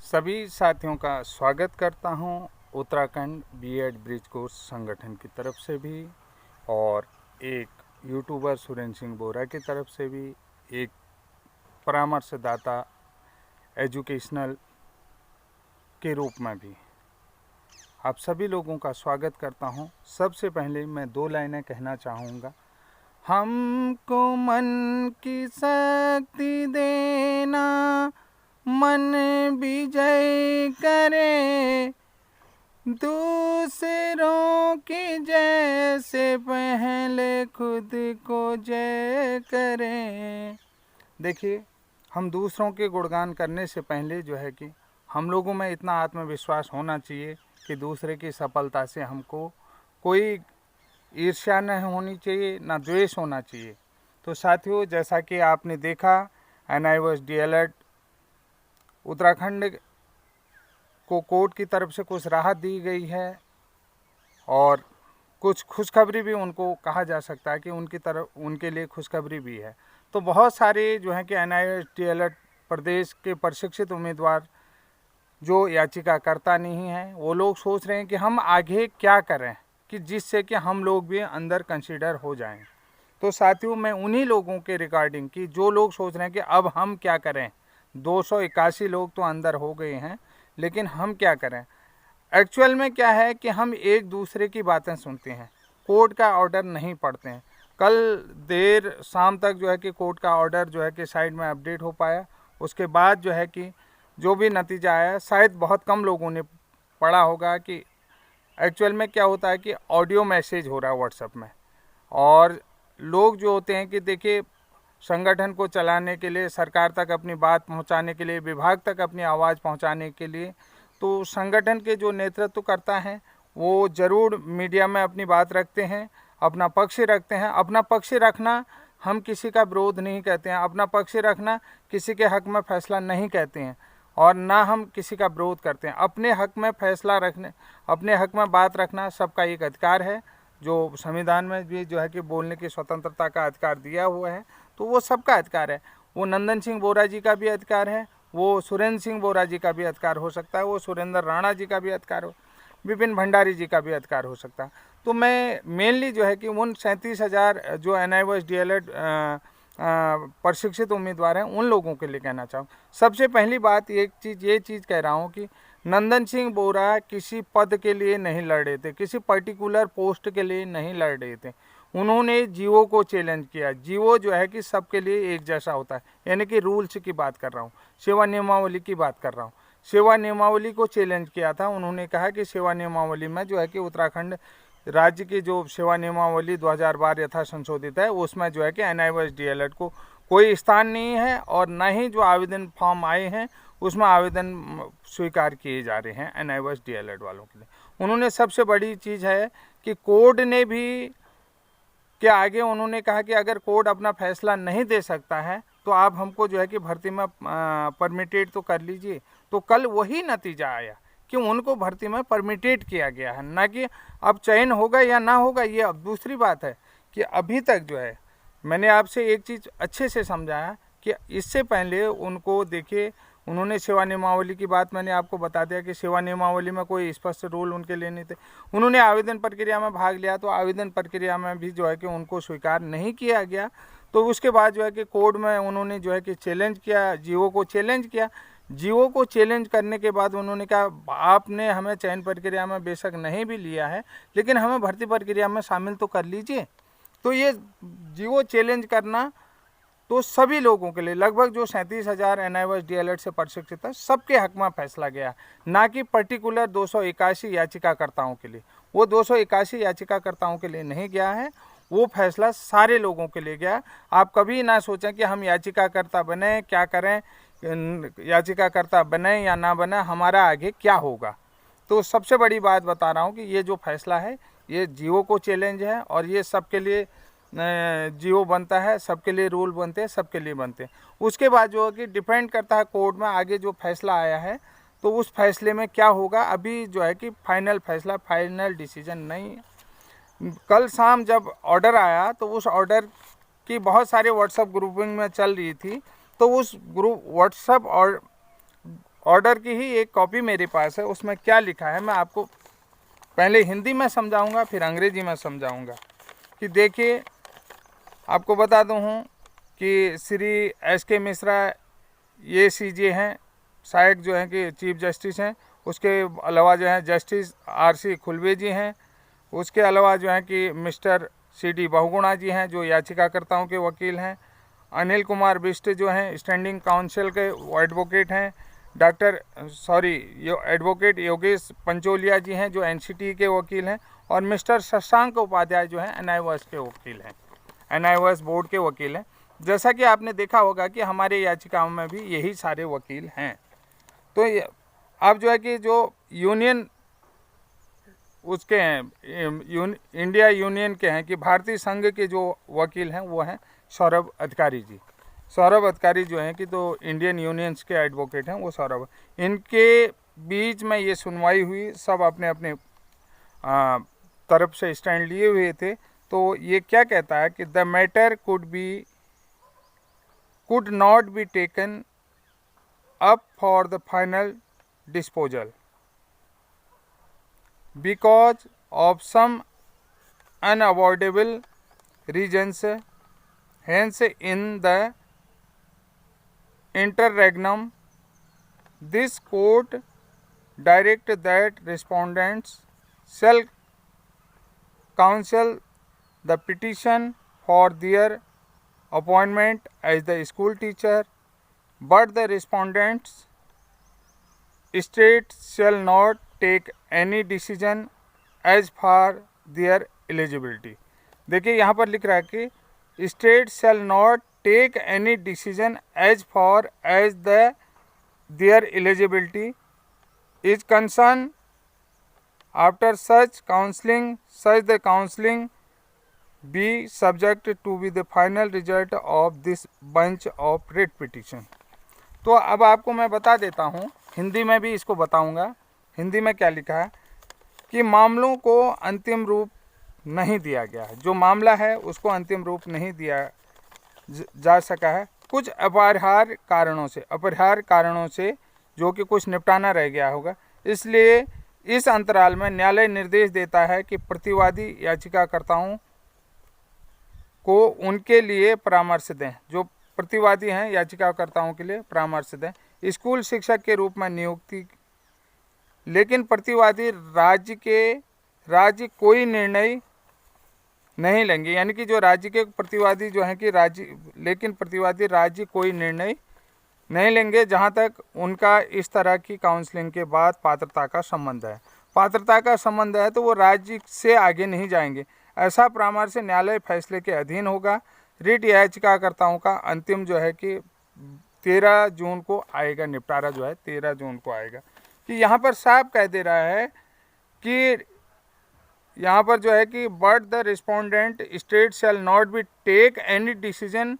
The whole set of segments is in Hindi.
सभी साथियों का स्वागत करता हूं उत्तराखंड बीएड ब्रिज कोर्स संगठन की तरफ से भी और एक यूट्यूबर सुरेंद्र सिंह बोरा की तरफ से भी, एक परामर्शदाता एजुकेशनल के रूप में भी आप सभी लोगों का स्वागत करता हूं। सबसे पहले मैं 2 लाइनें कहना चाहूँगा। हमको मन की शक्ति देना, मन विजय करे, दूसरों की जय से पहले खुद को जय करें। देखिए, हम दूसरों के गुणगान करने से पहले जो है कि हम लोगों में इतना आत्मविश्वास होना चाहिए कि दूसरे की सफलता से हमको कोई ईर्ष्या न होनी चाहिए, ना द्वेष होना चाहिए। तो साथियों, जैसा कि आपने देखा, NIOS DLED उत्तराखंड को कोर्ट की तरफ से कुछ राहत दी गई है और कुछ खुशखबरी भी उनको कहा जा सकता है कि उनके लिए खुशखबरी भी है। तो बहुत सारे जो है कि NIOS DLED प्रदेश के प्रशिक्षित उम्मीदवार जो याचिकाकर्ता नहीं हैं, वो लोग सोच रहे हैं कि हम आगे क्या करें कि जिससे कि हम लोग भी अंदर कंसीडर हो जाएं। तो साथियों, मैं उन्हीं लोगों के रिगार्डिंग कि जो लोग सोच रहे हैं कि अब हम क्या करें, 281 लोग तो अंदर हो गए हैं, लेकिन हम क्या करें। एक्चुअल में क्या है कि हम एक दूसरे की बातें सुनते हैं, कोर्ट का ऑर्डर नहीं पढ़ते हैं। कल देर शाम तक जो है कि कोर्ट का ऑर्डर जो है कि साइड में अपडेट हो पाया। उसके बाद जो है कि जो भी नतीजा आया, शायद बहुत कम लोगों ने पढ़ा होगा कि एक्चुअल में क्या होता है कि ऑडियो मैसेज हो रहा है व्हाट्सएप में, और लोग जो होते हैं कि देखिए, संगठन को चलाने के लिए, सरकार तक अपनी बात पहुंचाने के लिए, विभाग तक अपनी आवाज़ पहुंचाने के लिए, तो संगठन के जो नेतृत्व करता है वो ज़रूर मीडिया में अपनी बात रखते हैं, अपना पक्ष रखते हैं। अपना पक्ष रखना, हम किसी का विरोध नहीं कहते हैं, अपना पक्ष रखना किसी के हक में फैसला नहीं कहते हैं, और ना हम किसी का विरोध करते हैं। अपने हक में फैसला रखने, अपने हक में बात रखना सबका एक अधिकार है, जो संविधान में भी जो है कि बोलने की स्वतंत्रता का अधिकार दिया हुआ है। तो वो सबका अधिकार है। वो नंदन सिंह बोरा जी का भी अधिकार है, वो सुरेंद्र सिंह बोरा जी का भी अधिकार हो सकता है, वो सुरेंद्र राणा जी का भी अधिकार हो, विपिन भंडारी जी का भी अधिकार हो सकता है। तो मैं मेनली जो है कि उन 37,000 जो NIOS DLED प्रशिक्षित उम्मीदवार हैं, उन लोगों के लिए कहना चाहूँ। सबसे पहली बात ये चीज़ कह रहा हूँ कि नंदन सिंह बोरा किसी पद के लिए नहीं लड़ रहे थे, किसी पर्टिकुलर पोस्ट के लिए नहीं लड़ रहे थे। उन्होंने जीओ को चैलेंज किया। जीओ जो है कि सबके लिए एक जैसा होता है, यानी कि रूल्स की बात कर रहा हूँ, सेवा नियमावली की बात कर रहा हूँ। सेवा नियमावली को चैलेंज किया था। उन्होंने कहा कि सेवा नियमावली में जो है कि उत्तराखंड राज्य की जो सेवा नियमावली 2012 यथा संशोधित है, उसमें जो है कि NIOS DLED को कोई स्थान नहीं है, और न ही जो आवेदन फॉर्म आए हैं उसमें आवेदन स्वीकार किए जा रहे हैं NIOS DLED वालों के लिए। उन्होंने सबसे बड़ी चीज़ है कि कोर्ट ने भी के आगे उन्होंने कहा कि अगर कोर्ट अपना फैसला नहीं दे सकता है तो आप हमको जो है कि भर्ती में परमिटेड तो कर लीजिए। तो कल वही नतीजा आया कि उनको भर्ती में परमिटेड किया गया है, ना कि अब चयन होगा या ना होगा। ये अब दूसरी बात है कि अभी तक जो है, मैंने आपसे एक चीज़ अच्छे से समझाया कि इससे पहले उनको देखिए, उन्होंने सेवा नियमावली की बात मैंने आपको बता दिया कि सेवा नियमावली में कोई स्पष्ट रूल उनके लिए नहीं थे। उन्होंने आवेदन प्रक्रिया में भाग लिया, तो आवेदन प्रक्रिया में भी जो है कि उनको स्वीकार नहीं किया गया। तो उसके बाद जो है कि कोर्ट में उन्होंने जो है कि चैलेंज किया, जीओ को चैलेंज किया। जीओ को चैलेंज करने के बाद उन्होंने कहा, आपने हमें चयन प्रक्रिया में बेशक नहीं भी लिया है, लेकिन हमें भर्ती प्रक्रिया में शामिल तो कर लीजिए। तो ये जीओ चैलेंज करना तो सभी लोगों के लिए, लगभग जो 37,000 NIOS DLED से प्रशिक्षित है, सबके हक में फैसला गया, ना कि पर्टिकुलर 281 याचिकाकर्ताओं के लिए। वो 281 याचिकाकर्ताओं के लिए नहीं गया है, वो फैसला सारे लोगों के लिए गया। आप कभी ना सोचें कि हम याचिकाकर्ता बने, क्या करें, याचिकाकर्ता बने या ना बने, हमारा आगे क्या होगा। तो सबसे बड़ी बात बता रहा हूँ कि ये जो फैसला है, ये जीओ को चैलेंज है, और ये सबके लिए जीओ बनता है, सबके लिए रूल बनते हैं, सबके लिए बनते हैं। उसके बाद जो है कि डिपेंड करता है कोर्ट में आगे जो फैसला आया है, तो उस फैसले में क्या होगा। अभी जो है कि फाइनल फैसला, फाइनल डिसीजन नहीं है। कल शाम जब ऑर्डर आया तो उस ऑर्डर की बहुत सारे व्हाट्सएप ग्रुपिंग में चल रही थी, तो उस ग्रुप व्हाट्सएप और ऑर्डर की ही एक कॉपी मेरे पास है, उसमें क्या लिखा है मैं आपको पहले हिंदी में समझाऊंगा, फिर अंग्रेजी में समझाऊंगा। कि देखिए, आपको बता दूं हूँ कि श्री SK मिश्रा ये CJ हैं, सहायक जो हैं कि चीफ जस्टिस हैं। उसके अलावा जो है जस्टिस RC खुलवे जी हैं। उसके अलावा जो है कि मिस्टर CD बहुगुणा जी हैं, जो याचिकाकर्ताओं के वकील हैं। अनिल कुमार बिष्ट जो हैं स्टैंडिंग काउंसिल के एडवोकेट हैं। एडवोकेट योगेश पंचोलिया जी हैं, जो NCT के वकील हैं। और मिस्टर शशांक उपाध्याय जो हैं NIOS के वकील हैं, NIOS बोर्ड के वकील हैं। जैसा कि आपने देखा होगा कि हमारे याचिकाओं में भी यही सारे वकील हैं। तो अब जो है कि जो यूनियन उसके हैं, इंडिया यूनियन के हैं कि भारतीय संघ के जो वकील हैं वो हैं सौरभ अधिकारी जी। सौरभ अधिकारी जो हैं कि तो इंडियन यूनियंस के एडवोकेट हैं, वो सौरभ, इनके बीच में ये सुनवाई हुई। सब अपने अपने तरफ से स्टैंड लिए हुए थे। तो ये क्या कहता है कि the matter could not be taken up for the final disposal because of some unavoidable reasons. Hence, in the interregnum, this court direct that respondents shall counsel the petition for their appointment as the school teacher, but the respondents state shall not take any decision as far their eligibility. देखिए यहाँ पर लिख रहा है कि state shall not take any decision as far as their eligibility is concerned. After such the counseling be subject to be the final result of this bunch of writ petition. तो अब आपको मैं बता देता हूँ, हिंदी में भी इसको बताऊँगा। हिंदी में क्या लिखा है कि मामलों को अंतिम रूप नहीं दिया गया है। जो मामला है उसको अंतिम रूप नहीं दिया जा सका है कुछ अपरिहार्य कारणों से जो कि कुछ निपटाना रह गया होगा। इसलिए इस अंतराल में न्यायालय निर्देश देता है कि प्रतिवादी याचिकाकर्ताओं को उनके लिए परामर्श दें। जो प्रतिवादी हैं याचिकाकर्ताओं के लिए परामर्श दें। स्कूल शिक्षक के रूप में नियुक्ति, लेकिन प्रतिवादी राज्य कोई निर्णय नहीं लेंगे। यानी कि जो राज्य के प्रतिवादी जो हैं कि प्रतिवादी राज्य कोई निर्णय नहीं लेंगे जहां तक उनका इस तरह की काउंसलिंग के बाद पात्रता का संबंध है। पात्रता का संबंध है तो वो राज्य से आगे नहीं जाएंगे। ऐसा परामर्श न्यायालय फैसले के अधीन होगा। रिट याचिकाकर्ताओं का अंतिम जो है कि 13 जून को आएगा, निपटारा जो है 13 जून को आएगा। कि यहाँ पर साफ कह दे रहा है कि यहाँ पर जो है कि but the respondent state shall not be take any decision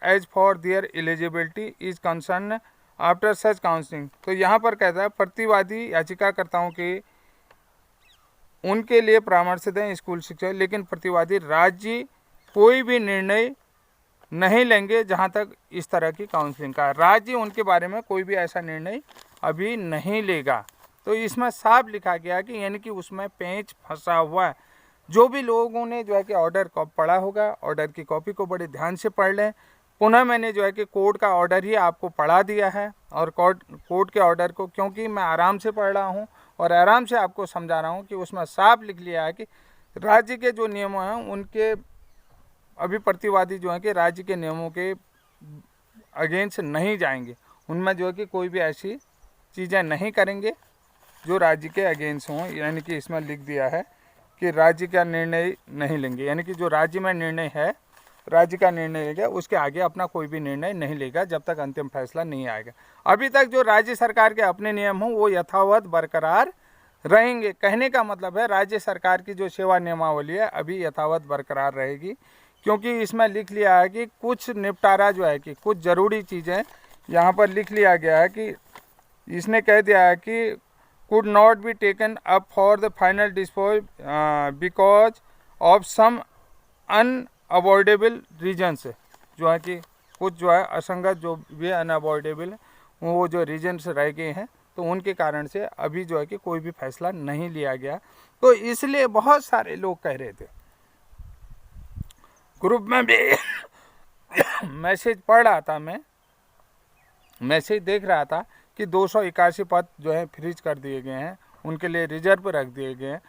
as for their eligibility is concern after such counselling. तो यहाँ पर कहता है प्रतिवादी याचिकाकर्ताओं के उनके लिए परामर्श दें स्कूल शिक्षक, लेकिन प्रतिवादी राज्य कोई भी निर्णय नहीं लेंगे जहां तक इस तरह की काउंसलिंग का। राज्य उनके बारे में कोई भी ऐसा निर्णय अभी नहीं लेगा। तो इसमें साफ लिखा गया कि यानी कि उसमें पेंच फंसा हुआ है। जो भी लोगों ने जो है कि ऑर्डर को पढ़ा होगा, ऑर्डर की कॉपी को बड़े ध्यान से पढ़ लें। पुनः मैंने जो है कि कोर्ट का ऑर्डर ही आपको पढ़ा दिया है, और कोर्ट के ऑर्डर को क्योंकि मैं आराम से पढ़ रहा हूँ और आराम से आपको समझा रहा हूँ कि उसमें साफ लिख लिया है कि राज्य के जो नियम हैं उनके अभी प्रतिवादी जो है कि राज्य के नियमों के अगेंस्ट नहीं जाएंगे। उनमें जो है कि कोई भी ऐसी चीज़ें नहीं करेंगे जो राज्य के अगेंस्ट हों। यानी कि इसमें लिख दिया है कि राज्य का निर्णय नहीं लेंगे, यानी कि जो राज्य में निर्णय है राज्य का निर्णय लेगा, उसके आगे अपना कोई भी निर्णय नहीं लेगा जब तक अंतिम फैसला नहीं आएगा। अभी तक जो राज्य सरकार के अपने नियम हों वो यथावत बरकरार रहेंगे। कहने का मतलब है राज्य सरकार की जो सेवा नियमावली है अभी यथावत बरकरार रहेगी, क्योंकि इसमें लिख लिया है कि कुछ निपटारा जो है कि कुछ ज़रूरी चीज़ें यहाँ पर लिख लिया गया है कि इसने कह दिया है कि could not be taken up for the final disposal because of some unavoidable reasons, जो है कि कुछ जो है असंगत जो भी अनअवॉइडेबल है वो जो रीजन्स रह गए हैं, तो उनके कारण से अभी जो है कि कोई भी फैसला नहीं लिया गया। तो इसलिए बहुत सारे लोग कह रहे थे, ग्रुप में भी मैसेज पढ़ रहा था, मैं मैसेज देख रहा था कि 281 पद जो है फ्रीज कर दिए गए हैं, उनके लिए रिजर्व पर रख दिए गए हैं।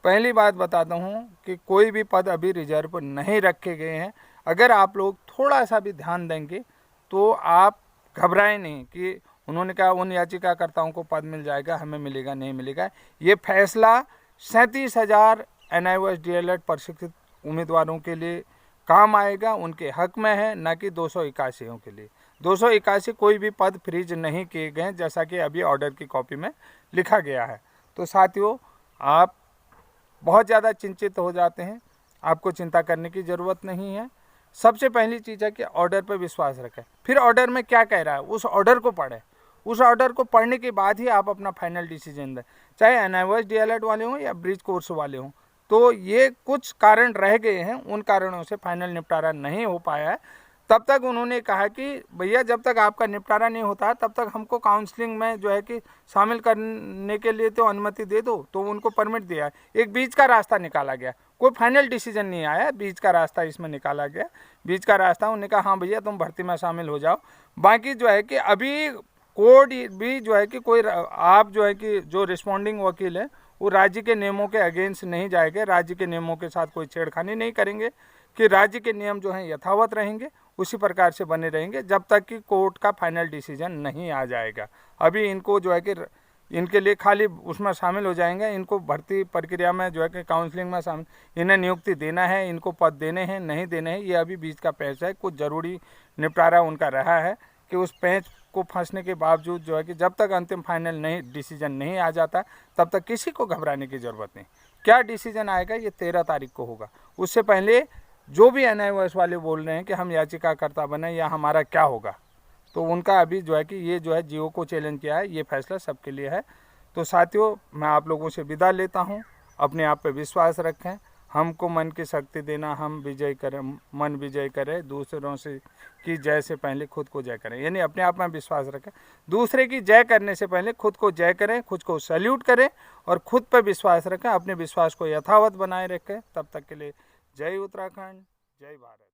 पहली बात बताता हूँ कि कोई भी पद अभी रिजर्व पर नहीं रखे गए हैं। अगर आप लोग थोड़ा सा भी ध्यान देंगे तो आप घबराएं नहीं कि उन्होंने कहा उन याचिकाकर्ताओं को पद मिल जाएगा, हमें मिलेगा नहीं मिलेगा। ये फैसला 37,000 NIOS DLED प्रशिक्षित उम्मीदवारों के लिए काम आएगा, उनके हक में है, न कि 281 के लिए। 281 कोई भी पद फ्रीज नहीं किए गए जैसा कि अभी ऑर्डर की कॉपी में लिखा गया है। तो साथियों, आप बहुत ज़्यादा चिंतित हो जाते हैं, आपको चिंता करने की ज़रूरत नहीं है। सबसे पहली चीज़ है कि ऑर्डर पर विश्वास रखें। फिर ऑर्डर में क्या कह रहा है उस ऑर्डर को पढ़ें। उस ऑर्डर को पढ़ने के बाद ही आप अपना फाइनल डिसीजन दें, चाहे NIOS DLED वाले हों या ब्रिज कोर्स वाले हों। तो ये कुछ कारण रह गए हैं, उन कारणों से फाइनल निपटारा नहीं हो पाया है। तब तक उन्होंने कहा कि भैया जब तक आपका निपटारा नहीं होता तब तक हमको काउंसलिंग में जो है कि शामिल करने के लिए तो अनुमति दे दो। तो उनको परमिट दिया। एक बीच का रास्ता निकाला गया, कोई फाइनल डिसीजन नहीं आया, बीच का रास्ता इसमें निकाला गया। बीच का रास्ता उन्होंने कहा हाँ भैया तुम भर्ती में शामिल हो जाओ। बाकी जो है कि अभी कोर्ट भी जो है कि कोई आप जो है कि जो रिस्पॉन्डिंग वकील है वो राज्य के नियमों के अगेंस्ट नहीं जाएंगे, राज्य के नियमों के साथ कोई छेड़खानी नहीं करेंगे, कि राज्य के नियम जो हैं यथावत रहेंगे, उसी प्रकार से बने रहेंगे जब तक कि कोर्ट का फाइनल डिसीजन नहीं आ जाएगा। अभी इनको जो है कि इनके लिए खाली उसमें शामिल हो जाएंगे, इनको भर्ती प्रक्रिया में जो है कि काउंसलिंग में शामिल, इन्हें नियुक्ति देना है, इनको पद देने हैं नहीं देने हैं, ये अभी बीच का पेंच है। कुछ ज़रूरी निपटारा उनका रहा है कि उस पेंच को फंसने के बावजूद जो है कि जब तक अंतिम फाइनल नहीं डिसीजन नहीं आ जाता तब तक किसी को घबराने की ज़रूरत नहीं। क्या डिसीजन आएगा ये 13 तारीख को होगा। उससे पहले जो भी NIOS वाले बोल रहे हैं कि हम याचिकाकर्ता बने या हमारा क्या होगा, तो उनका अभी जो है कि ये जो है जियो को चैलेंज किया है, ये फैसला सबके लिए है। तो साथियों, मैं आप लोगों से विदा लेता हूँ। अपने आप पे विश्वास रखें, हमको मन की शक्ति देना, हम विजय करें, मन विजय करें, दूसरों से की जय से पहले खुद को जय करें। यानी अपने आप में विश्वास रखें, दूसरे की जय करने से पहले खुद को जय करें, खुद को सैल्यूट करें और खुद पर विश्वास रखें, अपने विश्वास को यथावत बनाए रखें। तब तक के लिए जय उत्तराखंड, जय भारत।